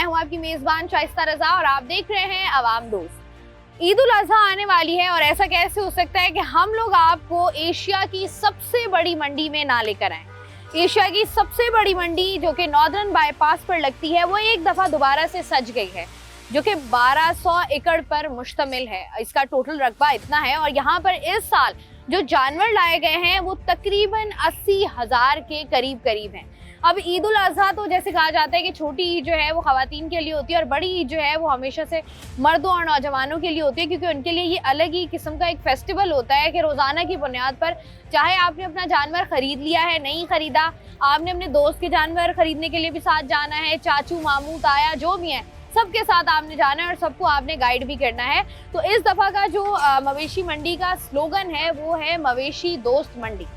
हूं आपकी मेजबान शाइस्ता रजा और आप देख रहे हैं अवाम दोस्त। ईद उल अजहा आने वाली है और ऐसा कैसे हो सकता है कि हम लोग आपको एशिया की सबसे बड़ी मंडी में ना लेकर आए। एशिया की सबसे बड़ी मंडी जो कि नॉर्दर्न बाईपास पर लगती है वो एक दफा दोबारा से सज गई है, जो कि 1200 एकड़ पर मुश्तमिल है। इसका टोटल रकबा इतना है और यहाँ पर इस साल जो जानवर लाए गए हैं वो तकरीबन 80,000 के करीब हैं। अब ईद उल अजहा तो जैसे कहा जाता है कि छोटी ईद जो है वो खवातीन के लिए होती है और बड़ी ईद जो है वो हमेशा से मर्दों और नौजवानों के लिए होती है, क्योंकि उनके लिए ये अलग ही किस्म का एक फेस्टिवल होता है कि रोज़ाना की बुनियाद पर चाहे आपने अपना जानवर खरीद लिया है, नहीं खरीदा, आपने अपने दोस्त के जानवर खरीदने के लिए भी साथ जाना है, चाचू मामू ताया जो भी हैं सबके साथ आपने जाना है और सबको आपने गाइड भी करना है। तो इस दफ़ा का जो मवेशी मंडी का स्लोगन है वो है मवेशी दोस्त मंडी।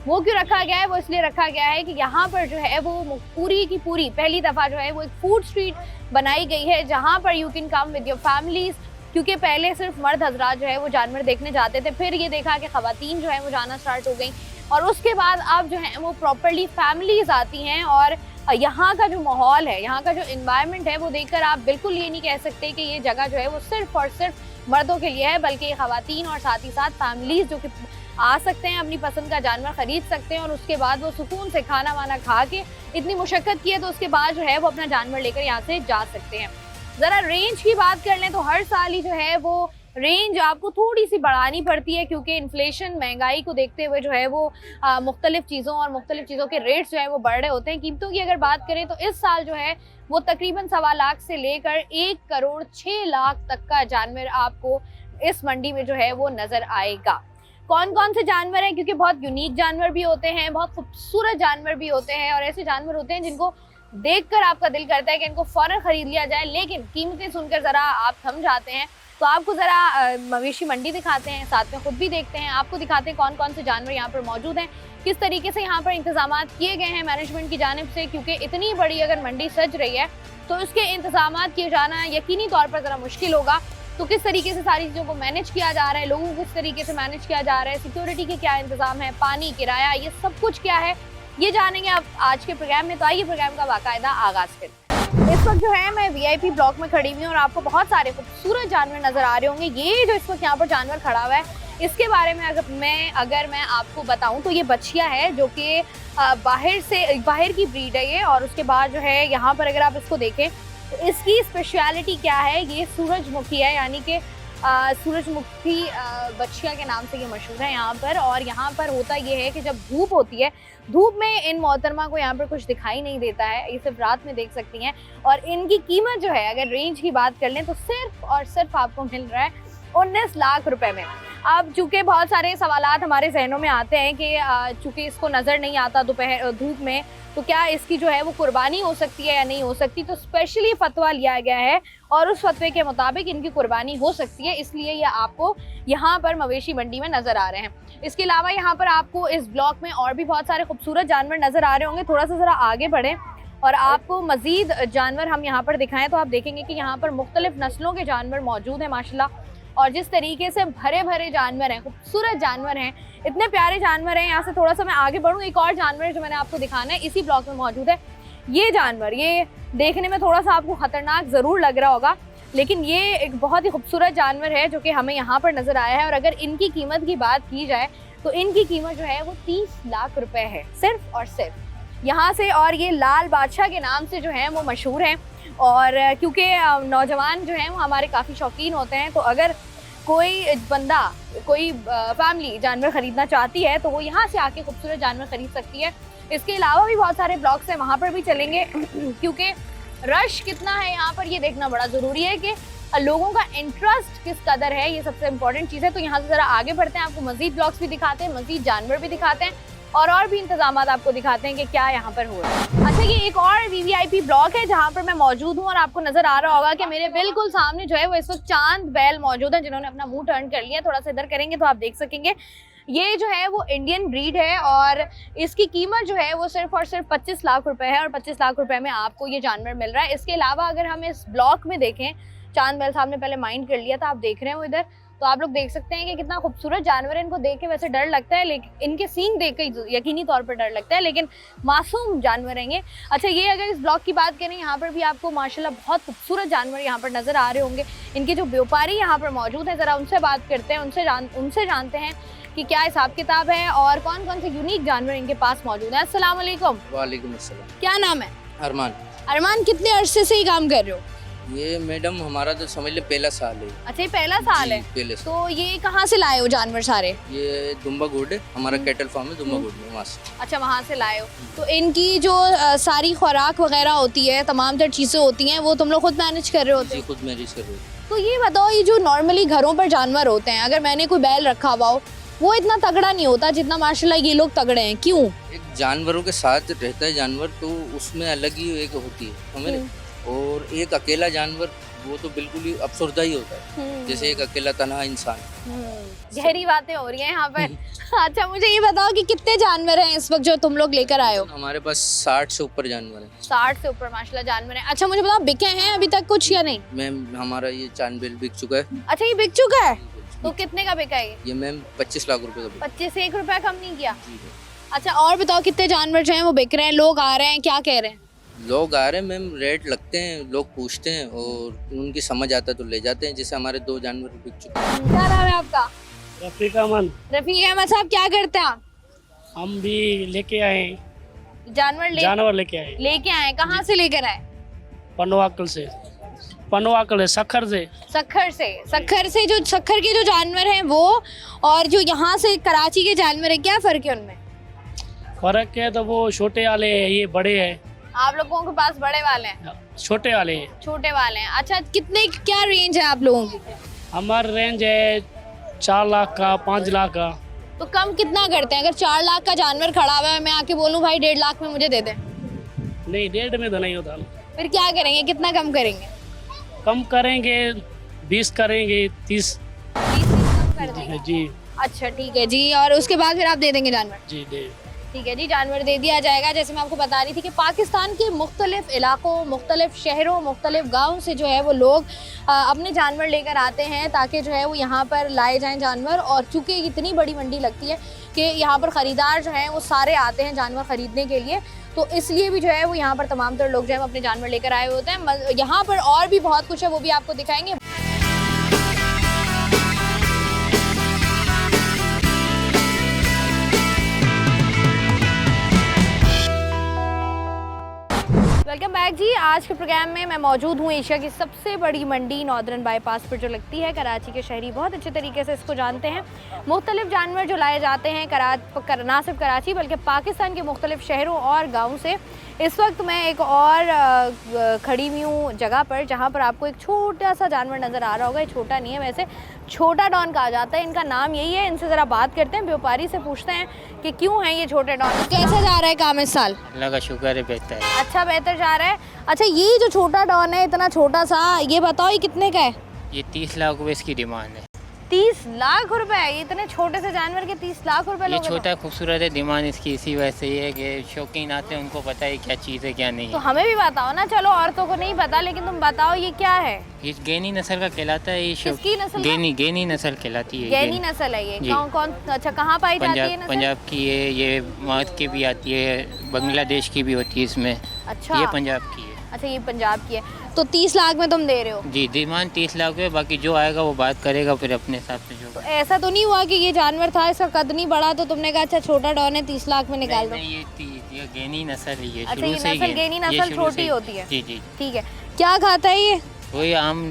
वो क्यों रखा गया है? वो इसलिए रखा गया है कि यहाँ पर जो है वो पूरी की पूरी पहली दफ़ा जो है वो एक फूड स्ट्रीट बनाई गई है, जहाँ पर you can come with your families. क्योंकि पहले सिर्फ मर्द हजरात जो है वो जानवर देखने जाते थे, फिर ये देखा कि ख़वातीन जो है वो जाना स्टार्ट हो गई और उसके बाद अब जो है वो प्रॉपरली फैमिलीज़ आती हैं। और यहाँ का जो माहौल है, यहाँ का जो इन्वायरमेंट है वो देखकर आप बिल्कुल ये नहीं कह सकते कि ये जगह जो है वो सिर्फ और सिर्फ मर्दों के लिए है, बल्कि ख़वातीन और साथ ही साथ फैमिलीज़ जो कि आ सकते हैं, अपनी पसंद का जानवर ख़रीद सकते हैं और उसके बाद वो सुकून से खाना वाना खा के इतनी मुशक्क़त की है तो उसके बाद जो है वो अपना जानवर लेकर यहाँ से जा सकते हैं। ज़रा रेंज की बात कर लें तो हर साल ही जो है वो रेंज आपको थोड़ी सी बढ़ानी पड़ती है, क्योंकि इन्फ्लेशन महंगाई को देखते हुए जो है वो मुख्तलिफ चीज़ों और मुख्तलिफ चीज़ों के रेट्स जो है वो बढ़ रहे होते हैं। कीमतों की अगर बात करें तो इस साल जो है वो तकरीबन 1.25 लाख से लेकर 1,06,00,000 तक का जानवर आपको इस मंडी में जो है वो नज़र आएगा। कौन कौन से जानवर हैं? क्योंकि बहुत यूनिक जानवर भी होते हैं, बहुत खूबसूरत जानवर भी होते हैं और ऐसे जानवर होते हैं जिनको देखकर आपका दिल करता है कि इनको फ़ौरन ख़रीद लिया जाए, लेकिन कीमतें सुनकर ज़रा आप थम जाते हैं। तो आपको ज़रा मवेशी मंडी दिखाते हैं, साथ में ख़ुद भी देखते हैं, आपको दिखाते हैं कौन कौन से जानवर यहाँ पर मौजूद हैं, किस तरीके से यहाँ पर इंतज़ाम किए गए हैं मैनेजमेंट की जानिब से। क्योंकि इतनी बड़ी अगर मंडी सज रही है तो उसके इंतज़ाम किए जाना यकीनी तौर पर ज़रा मुश्किल होगा। तो किस तरीके से सारी चीज़ों को मैनेज किया जा रहा है, लोगों को किस तरीके से मैनेज किया जा रहा है, सिक्योरिटी के क्या इंतज़ाम है, पानी, किराया, ये सब कुछ क्या है, ये जानेंगे आप आज के प्रोग्राम में। तो आइए प्रोग्राम का बाकायदा आगाज़ करें। इस वक्त जो है मैं VIP ब्लॉक में खड़ी हुई हूँ और आपको बहुत सारे खूबसूरत जानवर नज़र आ रहे होंगे। ये जो इस वक्त यहाँ पर जानवर खड़ा हुआ है इसके बारे में अगर मैं आपको बताऊँ तो ये बछिया है जो कि बाहर की ब्रीड है ये। और उसके बाद जो है यहाँ पर अगर आप इसको देखें तो इसकी स्पेशलिटी क्या है, ये सूरजमुखी है, यानी कि सूरजमुखी बछिया के नाम से ये मशहूर है यहाँ पर। और यहाँ पर होता ये है कि जब धूप होती है, धूप में इन मोहतरमा को यहाँ पर कुछ दिखाई नहीं देता है, ये सिर्फ रात में देख सकती हैं। और इनकी कीमत जो है अगर रेंज की बात कर लें तो सिर्फ और सिर्फ आपको मिल रहा है 19 लाख रुपए में। अब चूँकि बहुत सारे सवालात हमारे जहनों में आते हैं कि चूँकि इसको नज़र नहीं आता दोपहर धूप में, तो क्या इसकी जो है वो कुर्बानी हो सकती है या नहीं हो सकती। तो स्पेशली फतवा लिया गया है और उस फतवे के मुताबिक इनकी कुर्बानी हो सकती है, इसलिए ये आपको यहाँ पर मवेशी मंडी में नज़र आ रहे हैं। इसके अलावा यहाँ पर आपको इस ब्लॉक में और भी बहुत सारे खूबसूरत जानवर नज़र आ रहे होंगे। थोड़ा सा ज़रा आगे बढ़ें और आपको मज़ीद जानवर हम यहाँ पर दिखाएँ तो आप देखेंगे कि यहाँ पर मुख्तलिफ नस्लों के जानवर मौजूद हैं माशाल्लाह। और जिस तरीके से भरे भरे जानवर हैं, खूबसूरत जानवर हैं, इतने प्यारे जानवर हैं। यहाँ से थोड़ा सा मैं आगे बढ़ूँ, एक और जानवर जो मैंने आपको दिखाना है इसी ब्लॉक में मौजूद है। ये जानवर ये देखने में थोड़ा सा आपको ख़तरनाक ज़रूर लग रहा होगा, लेकिन ये एक बहुत ही खूबसूरत जानवर है जो कि हमें यहाँ पर नज़र आया है। और अगर इनकी कीमत की बात की जाए तो इनकी कीमत जो है वो 30 लाख रुपए है सिर्फ और सिर्फ यहाँ से। और ये लाल बादशाह के नाम से जो है वो मशहूर हैं। और क्योंकि नौजवान जो हैं वो हमारे काफ़ी शौकीन होते हैं, तो अगर कोई बंदा कोई फैमिली जानवर ख़रीदना चाहती है तो वो यहाँ से आके खूबसूरत जानवर ख़रीद सकती है। इसके अलावा भी बहुत सारे ब्लॉक्स हैं, वहाँ पर भी चलेंगे क्योंकि रश कितना है यहाँ पर ये देखना बड़ा ज़रूरी है कि लोगों का इंटरेस्ट किस कदर है, ये सबसे इम्पोर्टेंट चीज़ है। तो यहाँ से ज़रा आगे बढ़ते हैं, आपको मज़ीद ब्लॉक्स भी दिखाते हैं, मज़ीद जानवर भी दिखाते हैं और भी इंतजाम आपको दिखाते हैं कि क्या यहाँ पर हो रहा है। अच्छा, ये एक और VIP ब्लॉक है जहाँ पर मैं मौजूद हूँ और आपको नज़र आ रहा होगा कि मेरे बिल्कुल सामने जो है वो इस वक्त चांद बैल मौजूद है जिन्होंने अपना मुंह टर्न कर लिया। थोड़ा सा इधर करेंगे तो आप देख सकेंगे ये जो है वो इंडियन ब्रीड है और इसकी कीमत जो है वो सिर्फ और सिर्फ 25 लाख रुपए है और 25 लाख रुपए में आपको ये जानवर मिल रहा है। इसके अलावा अगर हम इस ब्लॉक में देखें चांद महल साहब ने पहले माइंड कर लिया था, आप देख रहे हैं वो इधर। तो आप लोग देख सकते हैं कि कितना खूबसूरत जानवर है। इनको देख के वैसे डर लगता है, लेकिन इनके सींग देख के यकीनी तौर पर डर लगता है, लेकिन मासूम जानवर हैं ये। अच्छा, ये अगर इस ब्लॉक की बात करें, यहाँ पर भी आपको माशाल्लाह बहुत खूबसूरत जानवर यहाँ पर नजर आ रहे होंगे। इनके जो व्यापारी यहाँ पर मौजूद है, जरा उनसे बात करते हैं, उनसे जानते हैं कि क्या हिसाब किताब है और कौन कौन से यूनिक जानवर इनके पास मौजूद है। अस्सलाम वालेकुम। वालेकुम अस्सलाम। क्या नाम है? अरमान। अरमान, कितने अरसे से ही काम कर रहे हो? ये मैडम हमारा तो समझ ले पहला साल है। अच्छा, ये पहला साल है। पहले साल। तो ये कहाँ से लाए हो जानवर सारे? ये दुम्बा गोड है, हमारा कैटल फार्म है दुम्बा गोड में, वहाँ से। अच्छा, वहाँ से लाए हो। तो इनकी जो सारी खुराक वगैरह होती है, तमाम तर चीज़ें होती हैं, वो तुम लोग खुद मैनेज कर रहे होते जी हो? खुद मैनेज कर रहे हो। तो ये बताओ, ये जो नॉर्मली घरों पर जानवर होते हैं, अगर मैंने कोई बैल रखा हुआ हो, वो इतना तगड़ा नहीं होता जितना माशाल्लाह ये लोग तगड़े हैं, क्यों? एक जानवरों के साथ रहता है जानवर, तो उसमें अलग ही एक होती है, समझ रहे? और एक अकेला जानवर वो तो बिल्कुल ही अफसरदा ही होता है, जैसे एक अकेला तन्हा इंसान। गहरी बातें हो रही हैं यहाँ पर। अच्छा, मुझे ये बताओ कि कितने जानवर हैं इस वक्त जो तुम लोग लेकर आए हो? हमारे पास 60 से ऊपर जानवर हैं। 60 से ऊपर माशाल्लाह जानवर हैं। अच्छा, मुझे बताओ बिके हैं अभी तक कुछ या नहीं? मैम हमारा ये चांद बेल बिक चुका है। अच्छा, ये बिक चुका है? तो कितने का बिका है ये मैम 25 लाख रुपए का बिका। 25 से 1 रुपया कम नहीं किया? जी। अच्छा, और बताओ कितने जानवर जो हैं वो बिक रहे हैं, लोग आ रहे हैं, क्या कह रहे हैं? लोग आ रहे हैं मैम, रेट लगते हैं, लोग पूछते हैं और उनकी समझ आता है तो ले जाते हैं। जैसे हमारे 2 जानवर बिक चुके हैं। क्या नाम है आपका? रफीक अहमद। रफीक अहमद साहब, क्या करते हैं आप? हम भी लेके आए, जानवर लेके आए। लेके आए? कहाँ से लेकर आए? पनवाकल है, सखर से। सखर से जो सखर के जो जानवर हैं वो, और जो यहाँ से कराची के जानवर है, क्या फर्क है उनमें? फर्क है तो वो छोटे वाले हैं, ये बड़े हैं। आप लोगों के पास बड़े वाले हैं, छोटे वाले हैं। छोटे वाले हैं। अच्छा, कितने क्या रेंज है आप लोगों की? हमारा रेंज है 4 लाख का, 5 लाख का। तो कम कितना करते हैं? अगर 4 लाख का जानवर खड़ा हुआ है, मैं आके बोलूं भाई 1.5 लाख में मुझे दे दे? नहीं, 1.5 में तो नहीं होता। फिर क्या करेंगे, कितना कम करेंगे? कम करेंगे, 20 करेंगे, 30। 20 कम कर देंगे? जी। अच्छा, ठीक है जी। और उसके बाद फिर आप दे देंगे जानवर? जी दे। ठीक है जी, जानवर दे दिया जाएगा। जैसे मैं आपको बता रही थी कि पाकिस्तान के मुख्तलिफ इलाकों, मुख्तलिफ शहरों, मुख्तलिफ गाँव से जो है वो लोग अपने जानवर लेकर आते हैं, ताकि जो है वो यहाँ पर लाए जाएं जानवर। और चूँकि इतनी बड़ी मंडी लगती है कि यहाँ पर ख़रीदार जो हैं वो सारे आते हैं जानवर ख़रीदने के लिए, तो इसलिए भी जो है वो यहाँ पर तमाम तर लोग जो है अपने जानवर लेकर आए होते हैं। यहाँ पर और भी बहुत कुछ है, वो भी आपको दिखाएंगे। वेलकम बैक जी। आज के प्रोग्राम में मैं मौजूद हूँ एशिया की सबसे बड़ी मंडी नॉर्दर्न बाईपास पर जो लगती है। कराची के शहरी बहुत अच्छे तरीके से इसको जानते हैं। मुख्तलिफ जानवर जो लाए जाते हैं ना सिर्फ कराची बल्कि पाकिस्तान के मुख्तलिफ शहरों और गाँव से। इस वक्त मैं एक और खड़ी हुई हूँ जगह पर, जहाँ पर आपको एक छोटा सा जानवर नज़र आ रहा होगा। ये छोटा नहीं है, वैसे छोटा डॉन कहा जाता है, इनका नाम यही है। इनसे ज़रा बात करते हैं, व्यापारी से पूछते हैं कि क्यों है ये छोटे डॉन। कैसा जा रहा है काम इस साल? अल्लाह का शुक्र है, बेहतर है। अच्छा, बेहतर जा रहा है। अच्छा, ये जो छोटा डॉन है, इतना छोटा सा, ये बताओ ये कितने का है? ये 30 लाख रुपए इसकी डिमांड है। 30 लाख रुपए? ये इतने छोटे से जानवर के 30 लाख रुपए? ये छोटा खूबसूरत है, डिमांड इसकी इसी वजह से ये है कि शौकीन आते हैं, उनको पता है क्या चीज़ है क्या नहीं तो है। हमें भी बताओ ना। चलो, औरतों को नहीं पता, लेकिन तुम बताओ ये क्या है? ये गैनी नस्ल का कहलाता है। ये किसकी नस्ल का? गैनी नस्ल कहलाती है। गैनी नस्ल है ये? जी। कौन? अच्छा, कहाँ पाई जाती है नस्ल? पंजाब की है ये, मौत की भी आती है, बांग्लादेश की भी होती है इसमें। अच्छा, ये पंजाब की है। अच्छा, ये पंजाब की है। तो 30 लाख में तुम दे रहे हो? जी, डिमांड 30 लाख है, बाकी जो आएगा वो बात करेगा फिर अपने हिसाब से जो। तो ऐसा तो नहीं हुआ कि ये जानवर था, इसका कद नहीं बढ़ा, तो तुमने कहा अच्छा छोटा डॉन है 30 लाख में निकाल दो? नहीं, ये गैनी नस्ल है ये। अच्छा, शुरू ये से नस्ल गैनी नस्ल छोटी होती है? जी जी। ठीक है। क्या खाता है ये? वही आम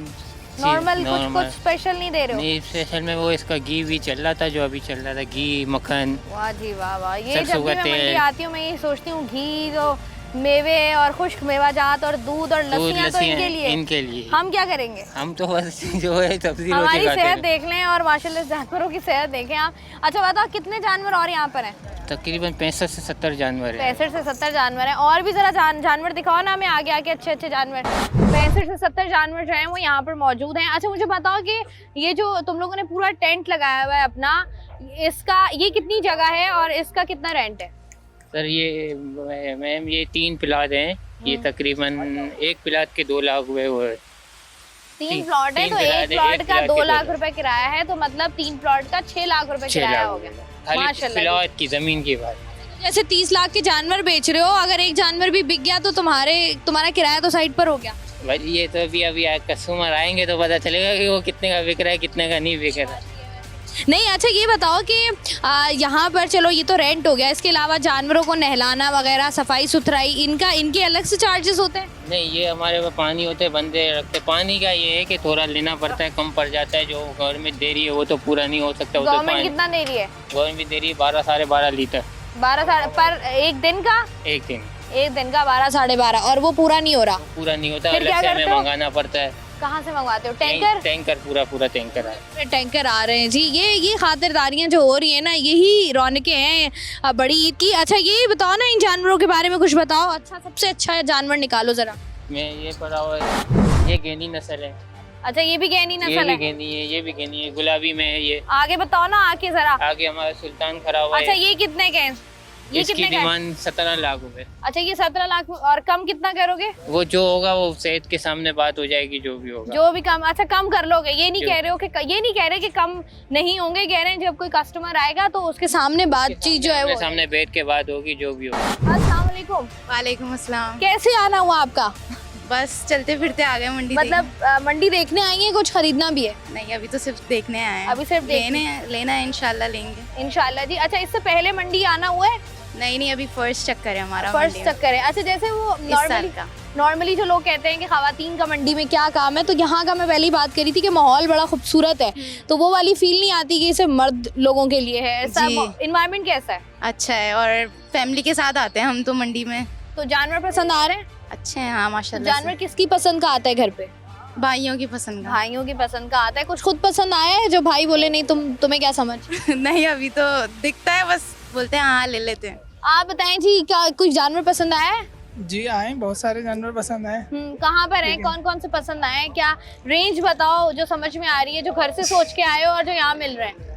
नॉर्मल? कुछ स्पेशल नहीं दे रहे हो? नहीं, स्पेशल में वो इसका घी भी चल रहा था, जो अभी चल रहा था, घी मक्खन। वाह जी वाह वाह। ये सरसों जब भी का मैं मंडी तेल। आती हूँ, मैं ये सोचती हूँ घी, तो मेवे और खुश्क मेवाजात और दूध और लस्सियाँ तो इनके लिए। हम क्या करेंगे? हम तो बस जो है सब्जी हमारी रोटी खाते सेहत हैं। देख लें और माशाल्लाह जानवरों की सेहत देखें आप। अच्छा, बताओ कितने जानवर और यहाँ पर हैं? तकरीबन 65 से 70 जानवर हैं। 65 से 70 जानवर हैं। और भी जरा जानवर दिखाओ ना हमें आगे आके, अच्छे अच्छे जानवर। 65 से 70 जानवर जो हैं वो यहाँ पर मौजूद हैं। अच्छा, मुझे बताओ कि ये जो तुम लोगों ने पूरा टेंट लगाया हुआ है अपना, इसका ये कितनी जगह है और इसका कितना रेंट है? सर ये मैम ये 3 प्लाट हैं। ये तकरीबन एक प्लाट के 2 लाख रुपए वो है। 3 प्लॉट है, तो एक प्लॉट का 2 लाख रुपए किराया है, तो मतलब 3 प्लॉट का 6 लाख रुपए किराया हो गया। माशाल्लाह प्लॉट की जमीन की बात। जैसे 30 लाख के जानवर बेच रहे हो, अगर एक जानवर भी बिक गया तो तुम्हारा किराया तो साइड पर हो गया। भाई ये तो अभी कस्टमर आएंगे तो पता चलेगा कि वो कितने का बिक रहा है, कितने का नहीं बिक रहा है। नहीं, अच्छा ये बताओ कि यहाँ पर चलो ये तो रेंट हो गया, इसके अलावा जानवरों को नहलाना वगैरह, सफाई सुथराई, इनके अलग से चार्जेस होते हैं? नहीं, ये हमारे पास पानी होते, बंदे रखते। पानी का ये है कि थोड़ा लेना पड़ता है, कम पड़ जाता है। जो गवर्नमेंट दे रही है वो तो पूरा नहीं हो सकता। गवर्नमेंट कितना दे रही है? गवर्नमेंट दे रही है 12 साढ़े 12 लीटर 12 पर एक दिन का? एक दिन का 12 साढ़े 12, और वो पूरा नहीं हो रहा? पूरा नहीं होता, फिर क्या अलग से करते हमें हो? मंगाना पड़ता है। कहाँ से मंगवाते हो? टैंकर? टैंकर पूरा टैंकर है। टैंकर आ रहे हैं जी। ये खातिरदारियां जो हो रही है ना, यही रौनकें हैं बड़ी ईद की। अच्छा ये बताओ ना, इन जानवरों के बारे में कुछ बताओ। अच्छा, सबसे अच्छा जानवर निकालो जरा। मैं ये पढ़ा हुआ है, ये गेनी नस्ल है। अच्छा, ये भी गैनी ये नस्ल भी है? गेनी है, ये भी गेनी है, गुलाबी में है ये। आगे बताओ ना, आके जरा। आगे हमारा सुल्तान खड़ा हुआ अच्छा, है। ये कितने के हैं? ये इसकी कितने का है? डिमांड 17 लाख रुपए। अच्छा, ये 17 लाख। और कम कितना करोगे? वो जो होगा वो सेठ के सामने बात हो जाएगी, जो भी होगा। जो भी कम। अच्छा, कम कर लोगे? ये नहीं जो- कह रहे हो कि ये नहीं कह रहे कि कम नहीं होंगे, कह रहे हैं जब कोई कस्टमर आएगा तो उसके सामने बातचीत जो है वो। सामने बैठ के बात होगी, जो भी होगा। अस्सलाम वालेकुम। वालेकुम अस्सलाम। कैसे आना हुआ आपका? बस चलते फिरते आ गए मंडी। मतलब मंडी देखने आई है, कुछ खरीदना भी है? नहीं, अभी तो सिर्फ देखने आए हैं। अभी सिर्फ लेना है, इंशाल्लाह लेंगे इंशाल्लाह जी। अच्छा, इससे पहले मंडी आना हुआ है? नहीं, अभी फर्स्ट चक्कर है हमारा। फर्स्ट चक्कर है। अच्छा, जैसे वो साल का। नॉर्मली जो लोग कहते हैं कि खवातीन का मंडी में क्या काम है, तो यहाँ का मैं पहले ही बात करी थी कि माहौल बड़ा खूबसूरत है, तो वो वाली फील नहीं आती कि इसे मर्द लोगों के लिए है। ऐसा जी। इन्वायरमेंट कैसा है? अच्छा है, और फैमिली के साथ आते हैं हम तो मंडी में। तो जानवर पसंद आ रहे हैं? अच्छे हैं, हाँ माशाल्लाह जानवर किसकी पसंद का आता है घर पे? से। भाइयों की पसंद का। भाइयों की पसंद का आता है। कुछ खुद पसंद आया है जो भाई बोले नहीं तुम्हें क्या समझ? नहीं, अभी तो दिखता है, बस बोलते हैं हाँ ले लेते हैं। आप बताएं जी, क्या कुछ जानवर पसंद आया है? जी आए, बहुत सारे जानवर पसंद आए। कहाँ पर हैं? कौन कौन से पसंद आए हैं? क्या रेंज बताओ जो समझ में आ रही है, जो घर से सोच के आए हो और जो यहाँ मिल रहे हैं।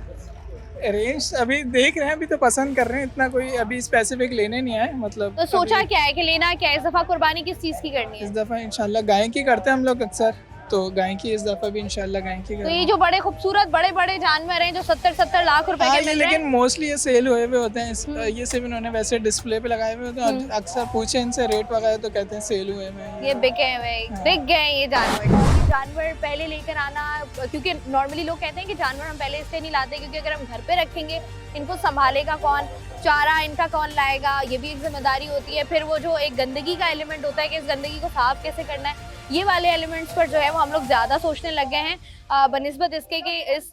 रेंज अभी देख रहे हैं, अभी तो पसंद कर रहे हैं, इतना कोई अभी स्पेसिफिक लेने नहीं आए। मतलब तो सोचा अभी क्या है कि लेना क्या है इस दफा? कुर्बानी किस चीज की करनी इस है? दफ़ा इंशाल्लाह गाय की करते हैं हम लोग अक्सर, तो गाय की इस दफ़ा भी इंशाल्लाह गाय की तो करेंगे। ये जो बड़े खूबसूरत बड़े जानवर हैं जो 70-70 लाख रुपए हाँ, के ये मिल रहे लेकिन हैं। मोस्टली ये सेल हुए हुए होते हैं। ये सिर्फ इन्होंने वैसे डिस्प्ले पे लगाए हुए होते हैं। अक्सर पूछे इनसे रेट वगैरह तो कहते हैं सेल हुए हुए हैं। ये बिके हुए, बिक गए ये जानवर पहले लेकर आना, क्योंकि नॉर्मली लोग कहते हैं कि जानवर हम पहले इसलिए नहीं लाते क्योंकि अगर हम घर पे रखेंगे इनको संभालेगा कौन, चारा इनका कौन लाएगा, ये भी एक जिम्मेदारी होती है। फिर वो जो एक गंदगी का एलिमेंट होता है कि इस गंदगी को साफ कैसे करना है, ये वाले एलिमेंट्स पर जो है वो हम लोग ज़्यादा सोचने लग गए हैं बनिस्बत इसके कि इस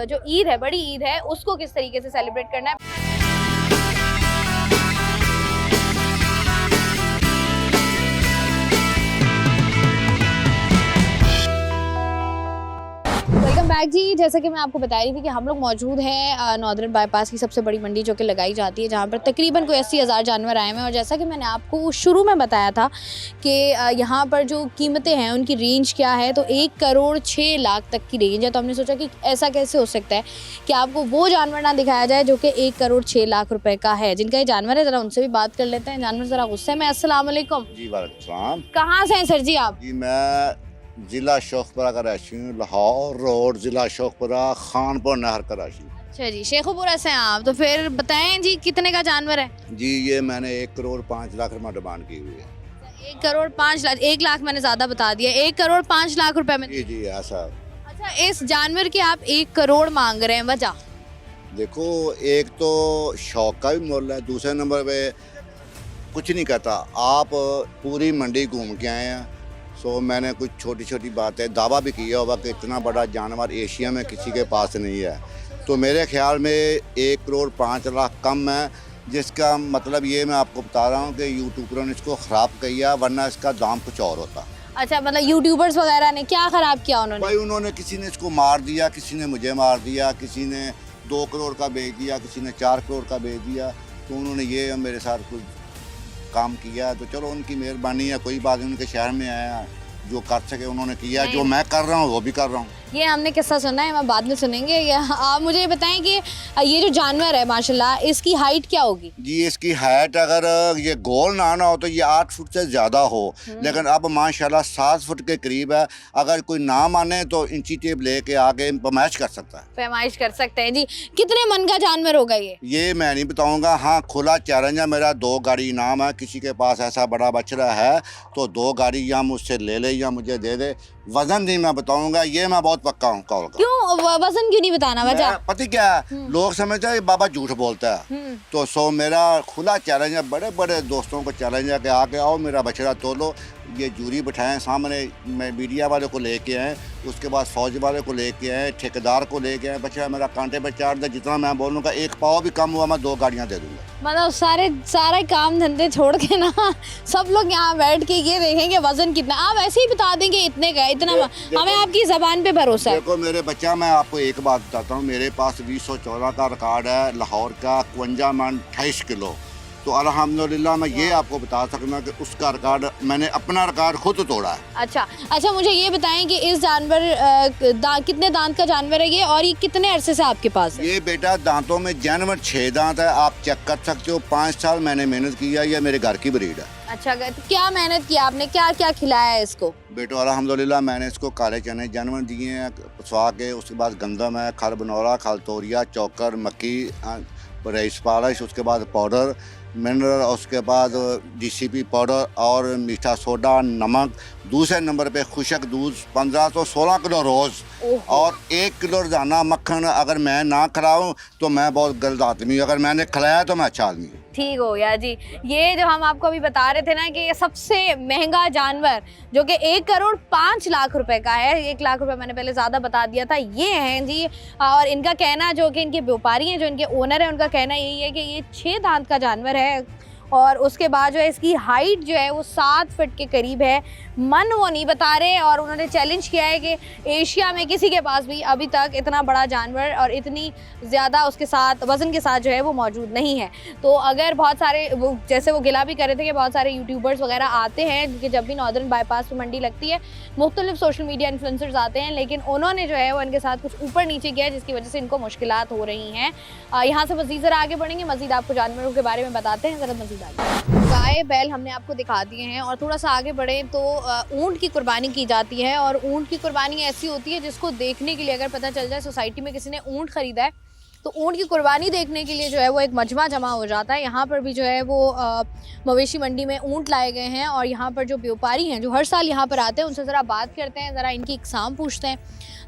जो ईद है, बड़ी ईद है, उसको किस तरीके से सेलिब्रेट करना है। वेलकम बैक जी। जैसा कि मैं आपको बता रही थी कि हम लोग मौजूद हैं नॉर्दर्न बाईपास की सबसे बड़ी मंडी जो कि लगाई जाती है, जहाँ पर तकरीबन कोई 80,000 जानवर आए हुए हैं। और जैसा कि मैंने आपको शुरू में बताया था कि यहाँ पर जो कीमतें हैं उनकी रेंज क्या है, तो 1 करोड़ 6 लाख तक की रेंज है। तो हमने सोचा कि ऐसा कैसे हो सकता है कि आपको वो जानवर ना दिखाया जाए जो कि 1 करोड़ 6 लाख रुपए का है। जिनका ये जानवर है, ज़रा उनसे भी बात कर लेते हैं। जानवर ज़रा गुस्से में। अस्सलाम वालेकुम। जी वालेकुम। कहाँ से हैं सर जी आप? जी मैं ज़िला शौखपुरा का रहशी हूँ, लाहौर रोड ज़िला शौखपुरा, खानपुर नहर का रहशी हूँ। अच्छा जी, शेखुपुरा से हैं आप। तो फिर बताएं जी कितने का जानवर है? जी ये मैंने 1 करोड़ 5 लाख रुपये डिमांड की हुई है। 1 करोड़ 5 लाख। 1 लाख मैंने ज़्यादा बता दिया। 1 करोड़ 5 लाख रुपए में। जी जी ऐसा। अच्छा, इस जानवर के आप 1 करोड़ मांग रहे हैं, वजह? देखो, एक तो शौक का भी मोल है, दूसरे नंबर पे कुछ नहीं कहता। आप पूरी मंडी घूम के आए हैं, सो मैंने कुछ छोटी छोटी बातें दावा भी किया होगा कि इतना बड़ा जानवर एशिया में किसी के पास नहीं है। तो मेरे ख्याल में 1 करोड़ 5 लाख कम है, जिसका मतलब ये मैं आपको बता रहा हूँ कि यूट्यूबरों ने इसको ख़राब किया, वरना इसका दाम कुछ और होता। अच्छा, मतलब यूट्यूबर्स वगैरह ने क्या खराब किया उन्होंने? भाई उन्होंने, किसी ने इसको मार दिया, किसी ने मुझे मार दिया, किसी ने 2 करोड़ का बेच दिया, किसी ने 4 करोड़ का बेच दिया। तो उन्होंने ये मेरे साथ कुछ काम किया, तो चलो उनकी मेहरबानी है, कोई बात नहीं। उनके शहर में आया, जो कर सके उन्होंने किया, जो मैं कर रहा हूँ वो भी कर रहा हूँ। ये हमने किस्सा सुना है, हम बाद में सुनेंगे। आप मुझे ये बताएं कि ये जो जानवर है माशाल्लाह, इसकी हाइट क्या होगी? जी इसकी हाइट अगर ये गोल ना हो तो ये 8 फुट से ज़्यादा हो, लेकिन अब माशाल्लाह 7 फुट के करीब है। अगर कोई ना माने तो इंची टेप लेके आके पैमाइश कर सकता है। पैमाइश कर सकते हैं जी। कितने मन का जानवर होगा ये मैं नहीं बताऊंगा। हाँ, खुला चैलेंज है मेरा, 2 गाड़ी इनाम है। किसी के पास ऐसा बड़ा बछड़ा है तो 2 गाड़ी या मुझसे ले ले या मुझे दे दे। वजन नहीं मैं बताऊंगा, ये मैं बहुत पक्का हूँ। क्यों वजन क्यों नहीं बताना? वजह पता क्या है, लोग समझते हैं बाबा झूठ बोलता है। तो मेरा खुला चैलेंज है, बड़े बड़े दोस्तों को चैलेंज है कि आके आओ मेरा बछड़ा तोलो। ये जूरी बिठाएं सामने, मैं मीडिया वाले को लेके आए, उसके बाद फौज वाले को लेके आए, ठेकेदार को लेके आए। बछड़ा मेरा कांटे पे चार दे, जितना मैं बोलूँगा 1 पाव भी कम हुआ मैं 2 गाड़ियाँ दे दूँगा। मतलब सारे काम धंधे छोड़ के ना सब लोग यहाँ बैठ के ये देखेंगे वजन कितना। आप ऐसे ही बता देंगे इतने का, इतना हमें आपकी जबान पे भरोसा है। देखो मेरे बच्चा, मैं आपको एक बात बताता हूँ। मेरे पास 2014 का रिकॉर्ड है लाहौर का, 52 मन 28 किलो। तो अल्हम्दुलिल्लाह मैं ये आपको बता सकता कि उसका रिकॉर्ड मैंने अपना रिकॉर्ड खुद तोड़ा है। अच्छा मुझे ये बताएं कि इस जानवर कितने दांत का जानवर है ये, और ये कितने अरसे से आपके पास है? ये बेटा दांतों में जानवर 6 दांत है, आप चेक कर सकते हो। 5 साल मैंने मेहनत किया, ये मेरे घर की ब्रीड है। अच्छा, तो क्या मेहनत की आपने, क्या क्या खिलाया है इसको? बेटो अल्हम्दुलिल्लाह मैंने इसको काले चने जानवर दिए हैं पसवा के, उसके बाद गंदम है, खल बनौरा, खल तोरिया, चौकर, मक्की, रईस पालिश, उसके बाद पाउडर मिनरल, उसके बाद DCP पाउडर और मीठा सोडा, नमक। दूसरे नंबर पे खुशक दूध 15 से 16 किलो रोज़, और 1 किलो रोजाना मक्खन। अगर मैं ना खिलाऊं तो मैं बहुत गलत आदमी हूँ, अगर मैंने खिलाया तो मैं अच्छा आदमी हूँ। ठीक हो गया जी। ये जो हम आपको अभी बता रहे थे ना कि ये सबसे महंगा जानवर जो कि 1 करोड़ 5 लाख रुपए का है, 1 लाख रुपए मैंने पहले ज़्यादा बता दिया था, ये हैं जी। और इनका कहना, जो कि इनके व्यापारी हैं, जो इनके ओनर हैं, उनका कहना यही है कि ये 6 दांत का जानवर है, और उसके बाद जो है इसकी हाइट जो है वो 7 फीट के करीब है। मन वो नहीं बता रहे, और उन्होंने चैलेंज किया है कि एशिया में किसी के पास भी अभी तक इतना बड़ा जानवर और इतनी ज़्यादा उसके साथ वज़न के साथ जो है वो मौजूद नहीं है। तो अगर बहुत सारे जैसे वो गिला भी कर रहे थे कि बहुत सारे यूट्यूबर्स वगैरह आते हैं, क्योंकि जब भी नॉर्दर्न बाईपास पर मंडी लगती है मुख्तलिफ सोशल मीडिया इन्फ्लुएंसर्स आते हैं, लेकिन उन्होंने जो है वो इनके साथ कुछ ऊपर नीचे किया, जिसकी वजह से इनको मुश्किलात हो रही हैं। यहाँ से मज़ीद ज़रा आगे बढ़ेंगे, मज़ीद आपको जानवरों के बारे में बताते हैं। ज़रा मज़ीद आगे, गाय बैल हमने आपको दिखा दिए हैं, और थोड़ा सा आगे बढ़े तो ऊँट की कुर्बानी की जाती है। और ऊँट की कुर्बानी ऐसी होती है जिसको देखने के लिए अगर पता चल जाए सोसाइटी में किसी ने ऊँट ख़रीदा है तो ऊँट की कुर्बानी देखने के लिए जो है वो एक मजमा जमा हो जाता है। यहाँ पर भी जो है वो मवेशी मंडी में ऊँट लाए गए हैं, और यहाँ पर जो व्यापारी हैं जो हर साल यहाँ पर आते हैं उनसे ज़रा बात करते हैं, ज़रा इनकी इकसाम पूछते हैं,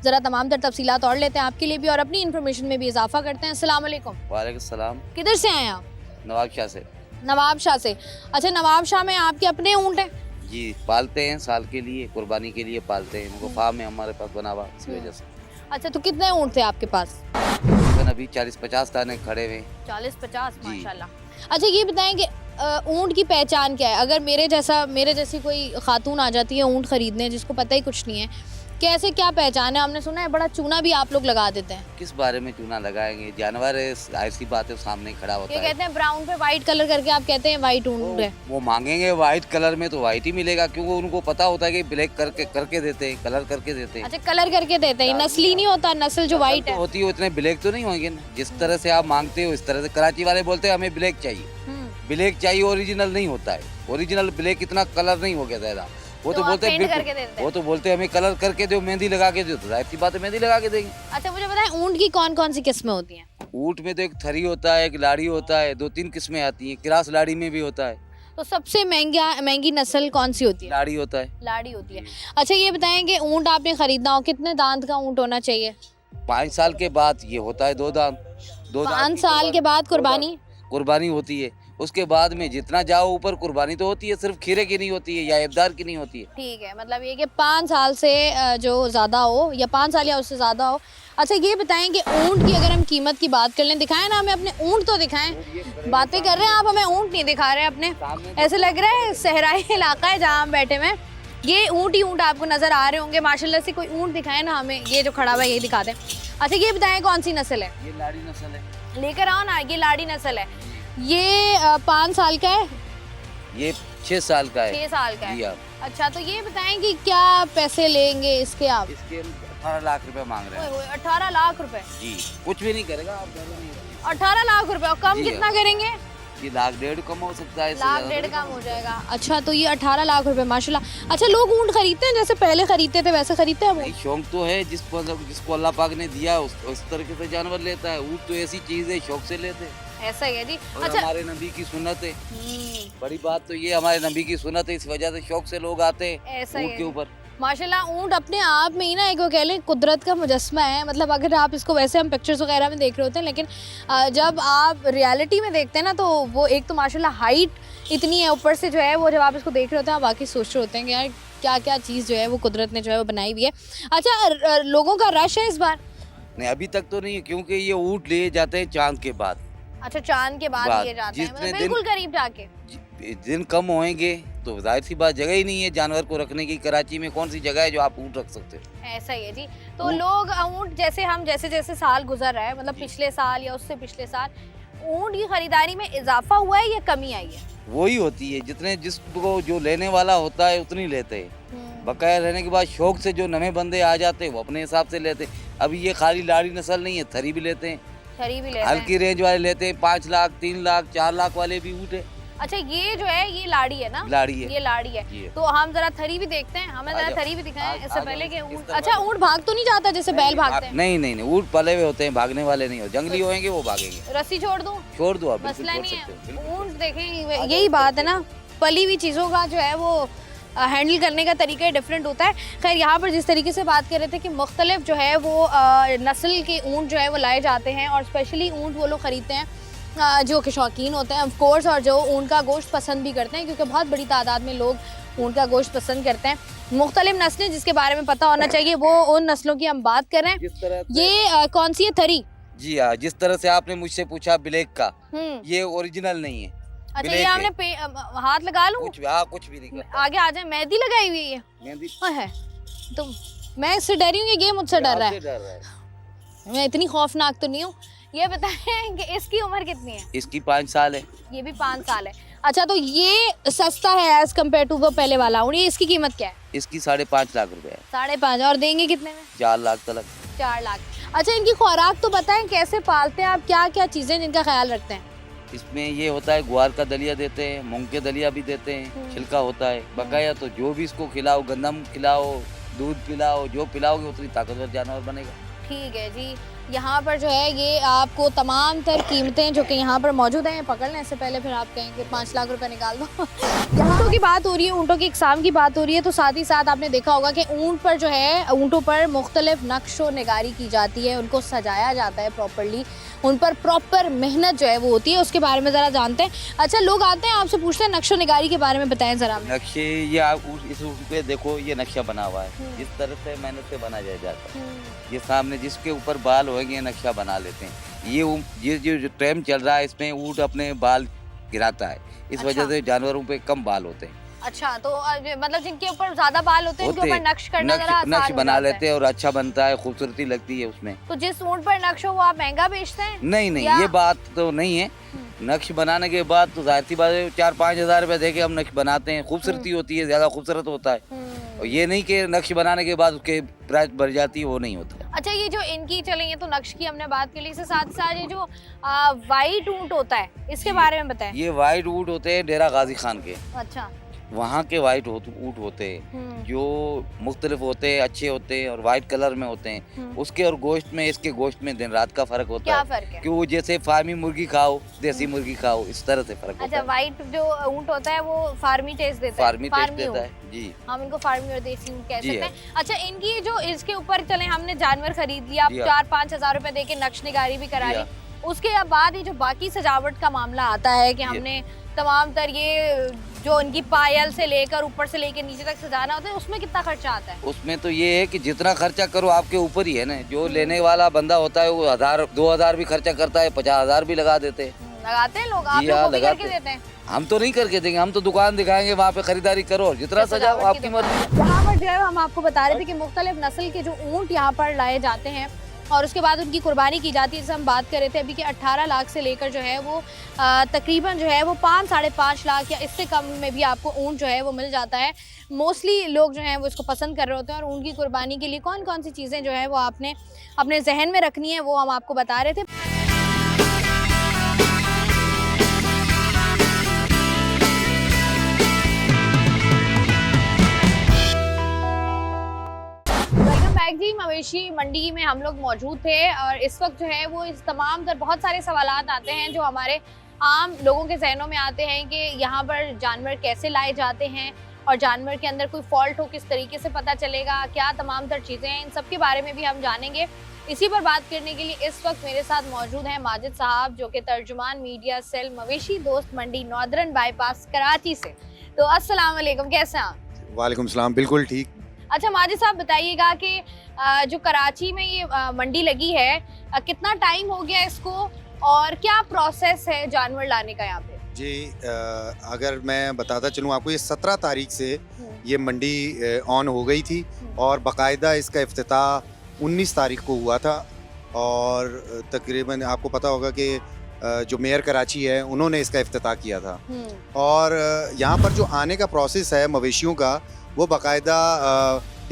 ज़रा तमाम तर तफसीलात और लेते हैं आपके लिए भी, और अपनी इन्फॉर्मेशन में भी इजाफा करते हैं। अस्सलाम वालेकुम। वालेकुम सलाम। किधर से आए आप? नवाबशाह से। नवाबशाह से। अच्छा, नवाबशाह में आपके अपने ऊँट हैं? जी, पालते हैं साल के लिए, कुर्बानी के लिए पालते हैं। उनको फार्म है हमारे पास बना हुआ, इसी वजह से। अच्छा, तो कितने ऊँट थे आपके पास? अभी 40-50 दाने खड़े हुए। 40-50, माशाल्लाह। अच्छा, ये बताएं कि ऊँट की पहचान क्या है? अगर मेरे जैसी कोई खातून आ जाती है ऊँट खरीदने, जिसको पता ही कुछ नहीं है, कैसे क्या पहचान है? हमने सुना है बड़ा चूना भी आप लोग लगा देते हैं। किस बारे में चूना लगाएंगे? जानवर है, ऐसी बात है, सामने खड़ा होता है। ये कहते हैं ब्राउन पे व्हाइट कलर करके, आप कहते हैं व्हाइट ऊँट है। वो मांगेंगे व्हाइट कलर में तो व्हाइट ही मिलेगा, क्योंकि उनको पता होता है कि ब्लैक करके देते हैं, कलर करके देते हैं। अच्छा, कलर करके देते हैं, नस्ली नहीं होता, नस्ल जो व्हाइट है होती है उतने ब्लैक तो नहीं होंगे ना। जिस तरह से आप मांगते हो इस तरह से। कराची वाले बोलते हैं हमें ब्लैक चाहिए, ब्लैक चाहिए, ओरिजिनल नहीं होता है। ओरिजिनल ब्लैक इतना कलर नहीं हो गया ज़्यादा। वो तो बोलते हैं वो तो बोलते हैं हमें कलर करके दो, मेहंदी लगा के दो, तो जाहिर सी बात है मेहंदी लगा के देंगे। अच्छा, मुझे बताएं ऊँट की कौन कौन सी किस्में होती हैं? ऊँट में तो एक थरी होता है, एक लाड़ी होता है, 2-3 किस्में आती हैं। क्रास लाड़ी में भी होता है। तो सबसे महंगी नस्ल कौन सी होती है? लाड़ी होता है। लाड़ी होती है। अच्छा, ये बताएं कि ऊँट आपने खरीदना हो, कितने दांत का ऊँट होना चाहिए? 5 साल के बाद ये होता है 2 दांत। 5 साल के बाद कुर्बानी होती है। उसके बाद में जितना जाओ ऊपर कुर्बानी तो होती है, सिर्फ खीरे की नहीं होती है या इब्दार की नहीं होती है। ठीक है, मतलब ये कि 5 साल से जो ज़्यादा हो, या 5 साल या उससे ज़्यादा हो। अच्छा, ये बताएं कि ऊँट की अगर हम कीमत की बात कर लें, दिखाएं ना हमें अपने ऊँट, तो दिखाएं। बातें कर रहे हैं आप, हमें ऊँट नहीं दिखा रहे अपने। ऐसे लग रहा है सहराई इलाका है जहाँ हम बैठे हुए। ये ऊँट ही ऊँट आपको नज़र आ रहे होंगे माशाल्लाह से। कोई ऊँट दिखाएं ना हमें, ये जो खड़ा हुआ है ये दिखा दें। अच्छा, ये बताएं कौन सी नस्ल है? ये लाड़ी नस्ल है। लेकर आओ ना, ये लाड़ी नस्ल है। ये 5 साल का है? ये 6 साल का है। 6 साल का है। आप। अच्छा, तो ये बताएं कि क्या पैसे लेंगे इसके आप? इसके 18 लाख रुपए मांग रहे हैं 18 लाख रुपए, जी। कुछ भी नहीं करेगा, आप ज़्यादा नहीं करेंगे। 18 लाख रुपए, और कम जी, कितना करेंगे? ये लाख डेढ़ कम हो सकता है, इससे लाख ज़्यादा डेढ़ नहीं कम कम हो जाएगा। अच्छा, तो ये 18 लाख रुपए, माशाल्लाह। अच्छा, लोग ऊँट खरीदते हैं जैसे पहले खरीदते थे वैसे खरीदते हैं नहीं, ऊँट? शौक तो है जिसको अल्लाह पाक ने दिया उस तरीके से जानवर लेता है। ऊँट तो ऐसी चीज़ है, शौक से लेते हैं। ऐसा ही है जी। और अच्छा, हमारे नबी की सुन्नत है, बड़ी बात तो ये हमारे नबी की सुन्नत है, इस वजह से शौक से लोग आते हैं ऐसा ही ऊँट है के जी। ऊपर। माशाल्लाह, ऊँट अपने आप में ही ना एक वो कह लें कुदरत का मुजस्मा है। मतलब अगर आप इसको वैसे हम पिक्चर्स वगैरह में देख रहे होते हैं, लेकिन जब आप रियलिटी में देखते हैं ना, तो वो एक तो माशाल्लाह हाइट इतनी है, ऊपर से जो है वो जब आप इसको देख रहे होते हैं आप बाकी सोच रहे होते हैं कि यार क्या क्या चीज़ जो है वो कुदरत ने जो है वो बनाई हुई है। अच्छा, लोगों का रश है इस बार? नहीं, अभी तक तो नहीं है, क्योंकि ये ऊँट लिए जाते हैं चांद के बाद। अच्छा, चांद के बाद बाद, लिए जाते हैं, जितने मतलब दिन- बिल्कुल करीब जाके। दिन कम होएंगे तो जाहिर सी बात जगह ही नहीं है जानवर को रखने की। कराची में कौन सी जगह है जो आप ऊँट रख सकते हो? ऐसा ही है जी। तो ऊँट- लोग ऊँट जैसे हम जैसे जैसे साल गुजर रहा है, मतलब जी। पिछले साल या उससे पिछले साल, ऊँट की खरीदारी में इजाफा हुआ है या कमी आई है? वही होती है, जितने जिसको जो लेने वाला होता है उतनी लेते हैं। बकाया रहने के बाद शौक से जो नए बंदे आ जाते हैं वो अपने हिसाब से लेते हैं। अभी ये खाली लाड़ी नस्ल नहीं है, थरी भी लेते हैं, खरी भी लेते हैं। हल्की रेंज वाले लेते हैं। 5 लाख 3 लाख 4 लाख वाले भी ऊँट है। अच्छा, ये जो है ये लाड़ी है ना? लाड़ी है ये लाड़ी है। ये। तो हम जरा थरी भी देखते हैं, हमें आ जरा जाओ। थरी भी दिखाएं आ इससे जाओ, पहले कि इस ऊँट। तरफ अच्छा, आ जाओ। ऊँट भाग तो नहीं जाता जैसे बैल भागते हैं? नहीं नहीं नहीं, ऊँट पले हुए होते हैं, भागने वाले नहीं हो। जंगली होंगे वो भागेंगे, रस्सी छोड़ दूं? छोड़ दो आप, बिल्कुल मसला छोड़ नहीं सकते हो, है। बिल्कुल छोड़ ऊँट सकते देखें, यही बात है ना, पली हुई चीज़ों का जो है वो हैंडल करने का तरीका डिफरेंट होता है। खैर, यहाँ पर जिस तरीके से बात कर रहे थे कि मुख्तलिफ जो है वो नस्ल के ऊँट जो है वो लाए जाते हैं, और स्पेशली ऊँट वो लोग ख़रीदते हैं जो कि शौकीन होते हैं ऑफ कोर्स, और जो ऊँट का गोश्त पसंद भी करते हैं, क्योंकि बहुत बड़ी तादाद में लोग ऊँट का गोश्त पसंद करते हैं। मुख्तलिफ नस्लें जिसके बारे में पता होना चाहिए, वो उन नस्लों की हम बात कर रहे हैं। जिस तरह से- ये कौन सी है? थरी? जी हाँ, जिस तरह से आपने मुझसे पूछा ब्लैक का, हम्म। ये ओरिजिनल नहीं है। अच्छा, ब्लैक ये है। हमने हाथ लगा लूं? कुछ भी नहीं करता। आगे आ जाए, मेहंदी लगाई हुई है। मेहंदी है तो मैं इससे डरी हूँ, ये मुझसे डर रहा आपसे है। डर रहा है। मैं इतनी खौफनाक तो नहीं हूँ। ये बताएं कि इसकी उम्र कितनी है? इसकी 5 साल है। ये भी 5 साल है। अच्छा, तो ये सस्ता है एज कम्पेयर टू वो पहले वाला ऊँट। ये इसकी कीमत क्या है? इसकी 5.5 लाख रुपए है। 5.5। और देंगे कितने में? 4 लाख तक। 4 लाख। अच्छा, इनकी खुराक तो बताएं, कैसे पालते हैं आप, क्या क्या चीज़ें जिनका ख्याल रखते हैं? इसमें ये होता है ग्वार का दलिया देते हैं, मूंग के दलिया भी देते हैं, छिलका होता है। बकाया तो जो भी इसको खिलाओ, गंदम खिलाओ, दूध पिलाओ, जो पिलाओगे उतनी ताकतवर जानवर बनेगा। ठीक है जी। यहाँ पर जो है ये आपको तमाम तर कीमतें जो कि यहाँ पर मौजूद हैं, पकड़ने से पहले फिर आप कहेंगे 5 लाख रुपए निकाल दो। यहाँ ऊँटों की बात हो रही है, ऊँटों की इकसाम की बात हो रही है, तो साथ ही साथ आपने देखा होगा कि ऊँट पर जो है, ऊँटों पर मुख्तलिफ नक्श व निगारी की जाती है, उनको सजाया जाता है प्रॉपरली, उन पर प्रॉपर मेहनत जो है वो होती है। उसके बारे में ज़रा जानते हैं। अच्छा, लोग आते हैं आपसे पूछते हैं नक्श व निगारी के बारे में बताएं ज़रा। नक्शे ये आप इस ऊँट पे देखो, ये नक्शा बना हुआ है, इस तरह से मेहनत से बना जाता है। ये सामने जिसके ऊपर बाल होंगे नक्शा बना लेते हैं। ये जो टाइम चल रहा है इसमें ऊँट अपने बाल गिराता है, इस वजह से जानवरों पे कम बाल होते हैं। अच्छा, तो मतलब जिनके ऊपर ज्यादा बाल होते हैं, उनके ऊपर नक्श करना जरा आसान नक्श हो बना जाता है। लेते हैं और अच्छा बनता है, खूबसूरती लगती है उसमें। तो जिस ऊँट पर नक्श हो वो आप महंगा बेचते हैं? नहीं नहीं, या- ये बात तो नहीं है। नक्श बनाने के बाद तो जाहिर सी बात है 4-5 हज़ार रुपए दे के हम नक्श बनाते हैं। खूबसूरती होती है, ज्यादा खूबसूरत होता है। और ये नहीं कि नक्श बनाने के बाद उसके प्राइस बढ़ जाती है, वो नहीं होता। अच्छा, ये जो इनकी चले, ये तो नक्श की हमने बात की, इसके साथ साथ ये जो वाइट ऊँट होता है, इसके बारे में बताएं। ये वाइट ऊँट होते हैं डेरा गाजी खान के, अच्छा। वहाँ के वाइट ऊँट होते हैं जो मुख्तलिफ होते हैं, अच्छे होते हैं और वाइट कलर में होते हैं। उसके और गोश्त में, इसके गोश्त में दिन रात का फर्क होता क्या है। फर्क है? कि वो जैसे फार्मी मुर्गी खाओ, देसी मुर्गी खाओ, इस तरह से फर्क होता अच्छा, है। वाइट जो ऊँट होता है वो फार्मी टेस्ट देता है? फार्मी टेस्ट देता ऊँट। है जी। हम इनको फार्मी और देसी ऊँट कह जी सकते हाँ। हैं। अच्छा, इनकी जो इसके ऊपर चले, हमने जानवर खरीद लिया, आप जी हाँ। 4-5 हज़ार रुपए दे के नक्श निगारी भी करा जी ली, हाँ। उसके बाद ये जो बाकी सजावट का मामला आता है कि जी। हमने तमाम तर ये जो उनकी पायल से लेकर ऊपर से लेकर नीचे तक सजाना होता है, उसमें कितना खर्चा आता है? उसमें तो ये है कि जितना खर्चा करो आपके ऊपर ही है ना। जो लेने वाला बंदा होता है वो 1000-2000 भी खर्चा करता है, 50,000 भी लगा देते हैं। लगाते हैं लोग? आप जी लोग हाँ, वो भी करके लगाते हैं। देते हैं? हम तो नहीं करके देंगे, हम तो दुकान दिखाएंगे, वहाँ पे खरीदारी करो और जितना सजाओ आपकी मर्जी। यहाँ पर जो है हम आपको बता रहे थे कि मुख्तलिफ नस्ल के जो ऊँट यहाँ पर लाए जाते हैं, और उसके बाद उनकी कुर्बानी की जाती है। जैसे हम बात कर रहे थे अभी कि 18 लाख से लेकर जो है वो तकरीबन जो है वो 5-5.5 लाख या इससे कम में भी आपको ऊँट जो है वो मिल जाता है। मोस्टली लोग जो हैं वो इसको पसंद कर रहे होते हैं और ऊँट की कुर्बानी के लिए कौन कौन सी चीज़ें जो है वो आपने अपने जहन में रखनी है वो हम आपको बता रहे थे। जी मवेशी मंडी में हम लोग मौजूद थे और इस वक्त जो है वो इस तमाम तर बहुत सारे सवालात आते हैं जो हमारे आम लोगों के जहनों में आते हैं कि यहाँ पर जानवर कैसे लाए जाते हैं और जानवर के अंदर कोई फॉल्ट हो किस तरीके से पता चलेगा, क्या तमाम तर चीज़ें हैं, इन सब के बारे में भी हम जानेंगे। इसी पर बात करने के लिए इस वक्त मेरे साथ मौजूद हैं माजिद साहब जो कि तर्जुमान मीडिया सेल मवेशी दोस्त मंडी नॉर्दर्न बाईपास कराची से। तो अस्सलाम वालेकुम, कैसे हैं आप? वालेकुम सलाम, बिल्कुल ठीक। अच्छा माजिद साहब बताइएगा कि जो कराची में ये मंडी लगी है कितना टाइम हो गया इसको और क्या प्रोसेस है जानवर लाने का यहाँ पे? जी अगर मैं बताता चलूँ आपको, ये 17 तारीख से ये मंडी ऑन हो गई थी और बाकायदा इसका इफ्तिताह 19 तारीख को हुआ था। और तकरीबन आपको पता होगा कि जो मेयर कराची है उन्होंने इसका इफ्तिताह किया था। और यहाँ पर जो आने का प्रोसेस है मवेशियों का वो बाकायदा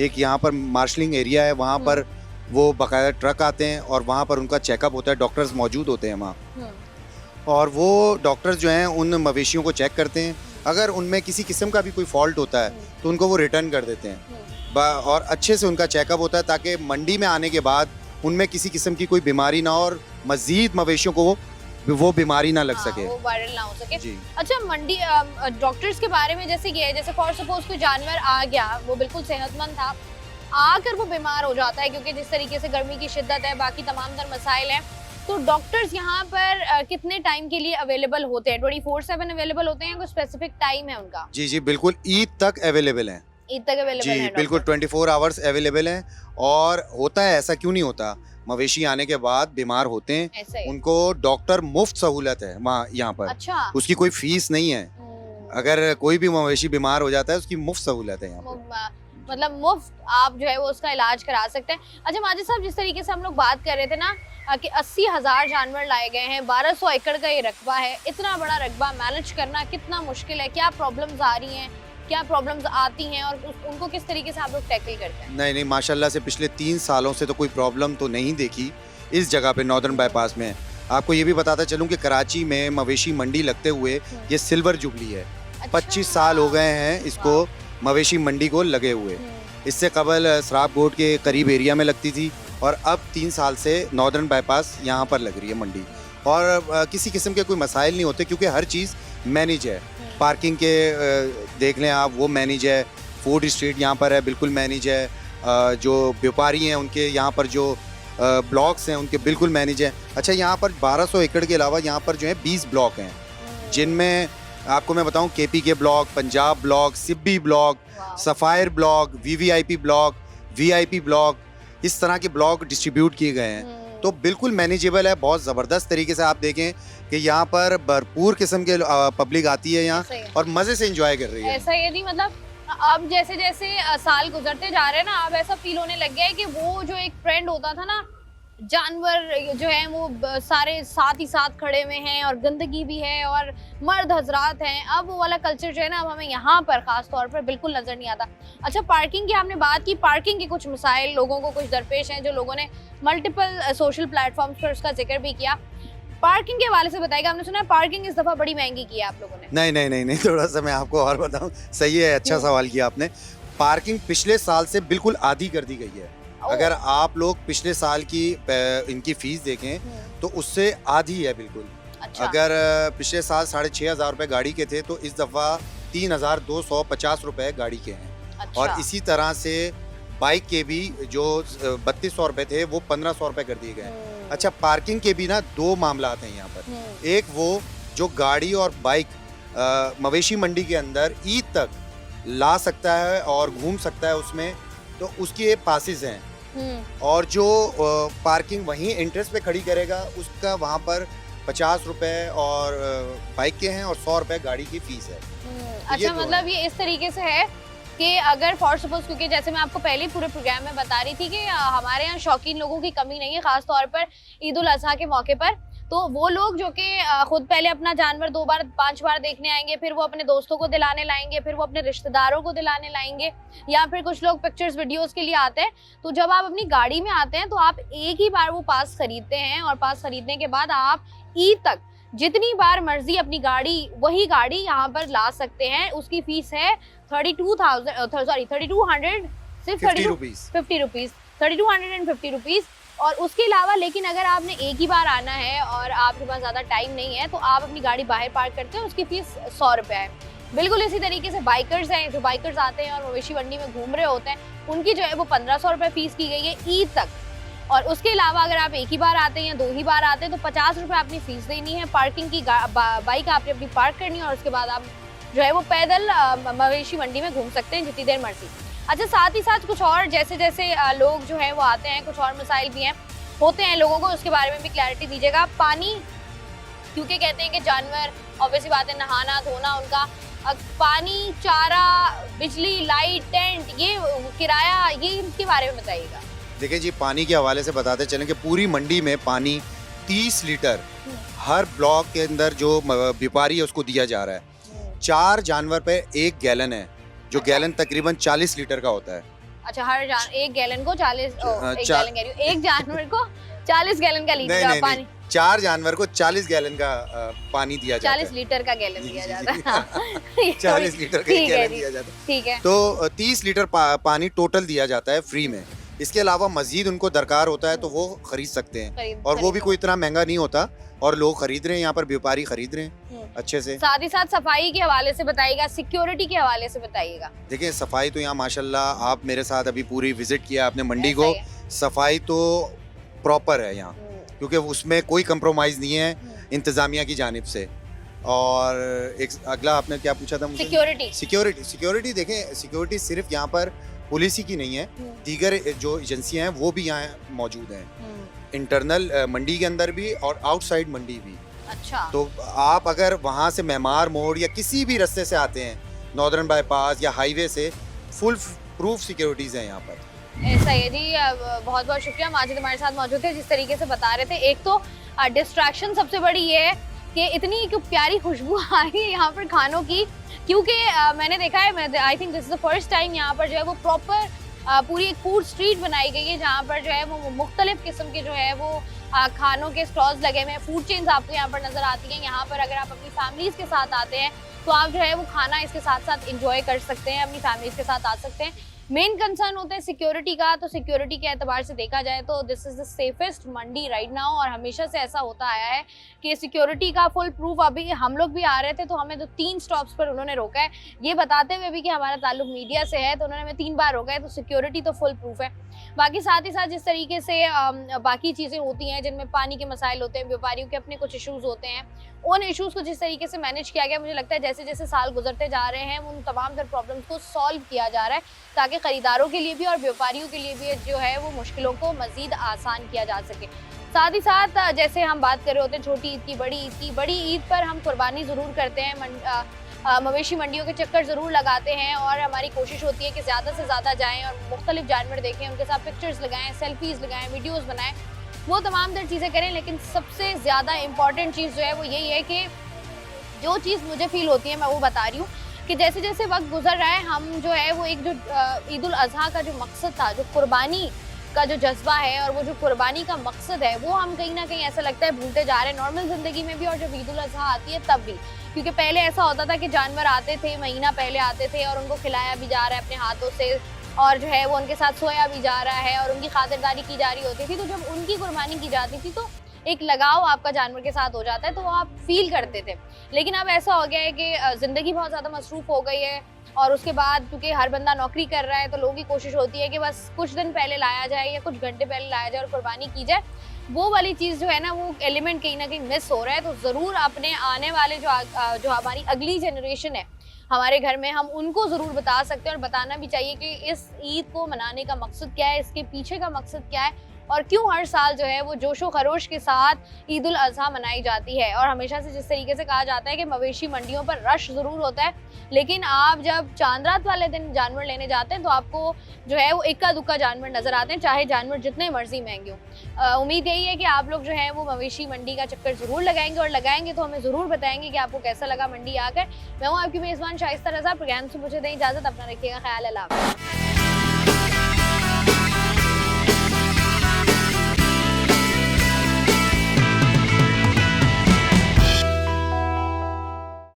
एक यहाँ पर मार्शलिंग एरिया है, वहाँ पर वो बाकायदा ट्रक आते हैं और वहाँ पर उनका चेकअप होता है, डॉक्टर्स मौजूद होते हैं वहाँ और वो डॉक्टर्स जो हैं उन मवेशियों को चेक करते हैं। अगर उनमें किसी किस्म का भी कोई फॉल्ट होता है तो उनको वो रिटर्न कर देते हैं और अच्छे से उनका चेकअप होता है ताकि मंडी में आने के बाद उनमें किसी किस्म की कोई बीमारी ना हो और मज़ीद मवेशियों को वो बीमारी ना लग सके, वो वायरल ना हो सके। जी। अच्छा मंडी डॉक्टर्स के बारे में जैसे ये है, जैसे फॉर सपोज कोई जानवर आ गया वो बिल्कुल सेहतमंद था, आकर वो बीमार हो जाता है क्योंकि जिस तरीके से गर्मी की शिद्दत है, बाकी तमाम तर मसाइल हैं, तो डॉक्टर्स यहाँ पर कितने टाइम के लिए अवेलेबल होते हैं? 24/7 अवेलेबल होते हैं या कोई स्पेसिफिक टाइम है उनका? जी जी बिल्कुल, ईद तक अवेलेबल हैं। ईद तक अवेलेबल जी है बिल्कुल, 24 आवर्स अवेलेबल हैं। और होता है ऐसा क्यों नहीं होता, मवेशी आने के बाद बीमार होते हैं, ऐसा ही? उनको डॉक्टर मुफ्त सहूलत है वहाँ यहाँ पर। अच्छा, उसकी कोई फीस नहीं है। अगर कोई भी मवेशी बीमार हो जाता है उसकी मुफ्त सहूलत है यहाँ पर। मतलब मुफ्त आप जो है वो उसका इलाज करा सकते हैं। अच्छा माजिद साहब, जिस तरीके से हम लोग बात कर रहे थे ना कि 80,000 जानवर लाए गए हैं, 1200 एकड़ का ये रकबा है, इतना बड़ा रकबा मैनेज करना कितना मुश्किल है? क्या प्रॉब्लम्स आ रही हैं, क्या प्रॉब्लम्स आती हैं और उनको किस तरीके से आप लोग टैकल करते हैं? नहीं माशाल्लाह से पिछले 3 सालों से तो कोई प्रॉब्लम तो नहीं देखी इस जगह पे नॉर्दर्न बाईपास में। आपको ये भी बताता चलूँ कि कराची में मवेशी मंडी लगते हुए ये सिल्वर जुबली है। 25 साल हो गए हैं इसको मवेशी मंडी को लगे हुए। इससे कबल सराब गोट के करीब एरिया में लगती थी और अब 3 साल से नॉर्दर्न बाईपास यहाँ पर लग रही है मंडी। और किसी किस्म के कोई मसाइल नहीं होते क्योंकि हर चीज़ मैनेज है। पार्किंग के देख लें आप, वो मैनेज है। फूड स्ट्रीट यहाँ पर है, बिल्कुल मैनेज है। जो व्यापारी हैं उनके यहाँ पर जो ब्लॉक्स हैं उनके बिल्कुल मैनेज है। अच्छा, यहाँ पर 1200 एकड़ के अलावा यहाँ पर जो है 20 ब्लॉक हैं, जिनमें आपको मैं बताऊँ KP के block, Punjab block, Sibi block, sapphire block, VVIP block, VIP block, इस तरह के ब्लॉक डिस्ट्रीब्यूट किए गए हैं। तो बिल्कुल मैनेजेबल है। बहुत ज़बरदस्त तरीके से आप देखें कि यहाँ पर भरपूर किस्म के पब्लिक आती है यहाँ और मज़े से एंजॉय कर रही है। ऐसा ही नहीं, मतलब अब जैसे जैसे साल गुजरते जा रहे हैं ना, अब ऐसा फील होने लग गया है कि वो जो एक ट्रेंड होता था ना, जानवर जो है वो सारे साथ ही साथ खड़े हुए हैं और गंदगी भी है और मर्द हजरात हैं, अब वो वाला कल्चर जो है ना अब हमें यहाँ पर ख़ास तौर पर बिल्कुल नज़र नहीं आता। अच्छा, पार्किंग की आपने बात की, पार्किंग के कुछ मसाइल लोगों को कुछ दरपेश हैं जो लोगों ने मल्टीपल सोशल प्लेटफॉर्म्स पर उसका जिक्र भी किया। पार्किंग के हवाले से बताएगा, हमने सुना है पार्किंग इस दफ़ा बड़ी महंगी की है आप लोगों ने। नहीं, थोड़ा सा मैं आपको और बताऊँ। सही है, अच्छा सवाल किया आपने। पार्किंग पिछले साल से बिल्कुल आधी कर दी गई है। अगर आप लोग पिछले साल की इनकी फीस देखें तो उससे आधी है बिल्कुल। अच्छा। अगर पिछले साल 6,500 रुपये गाड़ी के थे तो इस दफ़ा 3,250 रुपये गाड़ी के हैं। अच्छा। और इसी तरह से बाइक के भी जो 3,200 रुपये थे वो 1,500 रुपये कर दिए गए। अच्छा, पार्किंग के भी ना 2 मामला हैं यहाँ पर। एक वो जो गाड़ी और बाइक मवेशी मंडी के अंदर ईद तक ला सकता है और घूम सकता है उसमें, तो उसकी पासेस हैं। और जो पार्किंग वहीं इंटरेस्ट पे खड़ी करेगा उसका वहाँ पर 50 रुपये और बाइक के हैं और 100 रुपये गाड़ी की फीस है। अच्छा, मतलब ये इस तरीके से है कि अगर फॉर सपोज, क्योंकि जैसे मैं आपको पहले पूरे प्रोग्राम में बता रही थी कि हमारे यहाँ शौकीन लोगों की कमी नहीं है, खास तौर पर ईद उल अजहा के मौके पर। तो वो लोग जो कि खुद पहले अपना जानवर 2 बार 5 बार देखने आएंगे, फिर वो अपने दोस्तों को दिलाने लाएंगे, फिर वो अपने रिश्तेदारों को दिलाने लाएंगे, या फिर कुछ लोग पिक्चर्स वीडियोस के लिए आते हैं। तो जब आप अपनी गाड़ी में आते हैं तो आप एक ही बार वो पास खरीदते हैं, और पास खरीदने के बाद आप ईद तक जितनी बार मर्जी अपनी गाड़ी, वही गाड़ी यहाँ पर ला सकते हैं। उसकी फीस है 3250 रुपीज। और उसके अलावा लेकिन अगर आपने एक ही बार आना है और आपके पास ज़्यादा टाइम नहीं है तो आप अपनी गाड़ी बाहर पार्क करते हैं, उसकी फीस 100 रुपये है। बिल्कुल इसी तरीके से बाइकर्स हैं, जो बाइकर्स आते हैं और मवेशी मंडी में घूम रहे होते हैं, उनकी जो है वो 1500 रुपये फीस की गई है ईद तक। और उसके अलावा अगर आप एक ही बार आते हैं या 2 ही बार आते हैं तो 50 रुपये आपने फीस देनी है। पार्किंग की बाइक आपने अपनी पार्क करनी है, और उसके बाद आप जो है वो पैदल मवेशी मंडी में घूम सकते हैं जितनी देर मर्जी। अच्छा, साथ ही साथ कुछ और जैसे जैसे लोग जो है वो आते हैं, कुछ और मसाइल भी हैं होते हैं लोगों को, उसके बारे में भी क्लैरिटी दीजिएगा। पानी, क्योंकि कहते हैं कि जानवर ऑब्वियसली बात है, नहाना धोना उनका, पानी, चारा, बिजली, लाइट, टेंट, ये किराया, ये इनके बारे में बताइएगा। देखिए जी, पानी के हवाले से बताते चलें कि पूरी मंडी में पानी 30 लीटर हर ब्लॉक के अंदर जो व्यापारी है उसको दिया जा रहा है। 4 जानवर पे 1 गैलन है, जो गैलन तकरीबन 40 लीटर का होता है। अच्छा, एक गैलन को 40 गैलन कह रही हूँ, एक जानवर को 40 गैलन का लीटर का पानी। 4 जानवर को 40 गैलन का पानी दिया जाता है। 40 लीटर का गैलन दिया जाता है। 40 लीटर का गैलन दिया जाता है। ठीक है। तो 30 लीटर पानी टोटल दिया जाता है फ्री में। इसके अलावा मजीद उनको दरकार होता है तो वो खरीद सकते हैं, और वो भी कोई इतना महंगा नहीं होता, और लोग खरीद रहे हैं, यहाँ पर व्यापारी खरीद रहे हैं अच्छे से। साथ ही साथ सफाई के हवाले से बताइएगा, सिक्योरिटी के हवाले से बताइएगा। देखिए, सफाई तो यहाँ माशाल्लाह, आप मेरे साथ अभी पूरी विजिट किया आपने मंडी को, सफाई तो प्रॉपर है यहाँ, क्योंकि उसमें कोई कंप्रोमाइज नहीं है इंतजामिया की जानिब से। और एक अगला आपने क्या पूछा था मुझे? सिक्योरिटी देखें, सिक्योरिटी सिर्फ यहाँ पर पुलिस ही की नहीं है, दीगर जो एजेंसियां हैं वो भी यहाँ मौजूद हैं, इंटरनल मंडी के अंदर भी और आउटसाइड मंडी भी। अच्छा। तो आप अगर वहाँ से मेमार मोड़ या किसी भी रास्ते से आते हैं, नॉर्दर्न बाईपास या हाईवे से, फुल प्रूफ सिक्योरिटीज हैं यहाँ पर। ऐसा है जी, बहुत बहुत शुक्रिया। माजिद हमारे साथ मौजूद थे, जिस तरीके से बता रहे थे। एक तो डिस्ट्रैक्शन सबसे बड़ी ये है कि इतनी प्यारी खुशबू आ रही है यहाँ पर खानों की, क्योंकि मैंने देखा है, I think this is the first time यहाँ पर जो है वो प्रॉपर पूरी एक फूड स्ट्रीट बनाई गई है, जहाँ पर जो है वो मुख्तलिफ किस्म के जो है वो खानों के स्टॉल्स लगे हुए हैं। फूड चेन्स आपको यहाँ पर नजर आती हैं। यहाँ पर अगर आप अपनी फैमिलीज के साथ आते हैं तो आप जो है वो खाना इसके साथ साथ इंजॉय कर सकते हैं, अपनी फैमिलीज के साथ आ सकते हैं। मेन कंसर्न होता है सिक्योरिटी का, तो सिक्योरिटी के एतबार से देखा जाए तो this is the safest Mandi right now, और हमेशा से ऐसा होता आया है कि सिक्योरिटी का फुल प्रूफ। अभी हम लोग भी आ रहे थे तो हमें तो 3 स्टॉप्स पर उन्होंने रोका है, ये बताते हुए भी कि हमारा ताल्लुक मीडिया से है, तो उन्होंने हमें 3 बार रोका है, तो सिक्योरिटी तो फुल प्रूफ है। बाकी साथ ही साथ जिस तरीके से बाकी चीज़ें होती हैं जिनमें पानी के मसाइल होते हैं, व्यापारियों के अपने कुछ इशूज़ होते हैं, उन इशूज़ को जिस तरीके से मैनेज किया गया, मुझे लगता है जैसे जैसे साल गुजरते जा रहे हैं उन तमाम तर प्रॉब्लम्स को सॉल्व किया जा रहा है, ताकि खरीदारों के लिए भी और व्यापारियों के लिए भी जो है वो मुश्किलों को मज़ीद आसान किया जा सके। साथ ही साथ जैसे हम बात कर रहे होते हैं छोटी ईद की, बड़ी ईद की, बड़ी ईद पर हम कुर्बानी ज़रूर करते हैं, मवेशी मंडियों के चक्कर ज़रूर लगाते हैं, और हमारी कोशिश होती है कि ज़्यादा से ज़्यादा जाएँ और मुख्तलिफ जानवर देखें, उनके साथ पिक्चर्स लगाएँ, सेल्फीज़ लगाएँ, वीडियोज़ बनाएँ, वो तमाम तर चीज़ें करें। लेकिन सबसे ज़्यादा इम्पॉर्टेंट चीज़ जो है वो यही है कि जो चीज़ मुझे फील होती है मैं वो बता रही हूँ कि जैसे जैसे वक्त गुजर रहा है, हम जो है वो एक जो ईद उल अजहा का जो मकसद था, जो कुर्बानी का जो जज्बा है और वो जो कुर्बानी का मकसद है, वो हम कहीं ना कहीं ऐसा लगता है भूलते जा रहे हैं, नॉर्मल ज़िंदगी में भी और जब ईद उल अजहा आती है तब भी। क्योंकि पहले ऐसा होता था कि जानवर आते थे, महीना पहले आते थे और उनको खिलाया भी जा रहा है अपने हाथों से, और जो है वो उनके साथ सोया भी जा रहा है और उनकी खातिरदारी की जा रही होती थी। तो जब उनकी कुर्बानी की जाती थी तो एक लगाव आपका जानवर के साथ हो जाता है, तो वो आप फील करते थे। लेकिन अब ऐसा हो गया है कि ज़िंदगी बहुत ज़्यादा मसरूफ़ हो गई है, और उसके बाद क्योंकि हर बंदा नौकरी कर रहा है तो लोगों की कोशिश होती है कि बस कुछ दिन पहले लाया जाए या कुछ घंटे पहले लाया जाए और कुर्बानी की जाए। वो वाली चीज़ जो है ना, वो एलिमेंट कहीं ना कहीं मिस हो रहा है। तो ज़रूर अपने आने वाले जो हमारी अगली जनरेशन है हमारे घर में, हम उनको ज़रूर बता सकते हैं और बताना भी चाहिए कि इस ईद को मनाने का मकसद क्या है, इसके पीछे का मकसद क्या है, और क्यों हर साल जो है वो जोशो खरोश के साथ ईद उल अजहा मनाई जाती है। और हमेशा से जिस तरीके से कहा जाता है कि मवेशी मंडियों पर रश ज़रूर होता है, लेकिन आप जब चांद रात वाले दिन जानवर लेने जाते हैं तो आपको जो है वो इक्का दुक्का जानवर नजर आते हैं, चाहे जानवर जितने मर्जी महंगे हों। उम्मीद यही है कि आप लोग जो है वो मवेशी मंडी का चक्कर जरूर लगाएंगे, और लगाएंगे तो हमें ज़रूर बताएंगे कि आपको कैसा लगा मंडी आकर। मैं हूँ आपकी मेज़बान शाइस्ता रज़ा। प्रोग्राम से मुझे दें इजाज़त, अपना रखिएगा ख्याल। अल्लाह हाफ़िज़।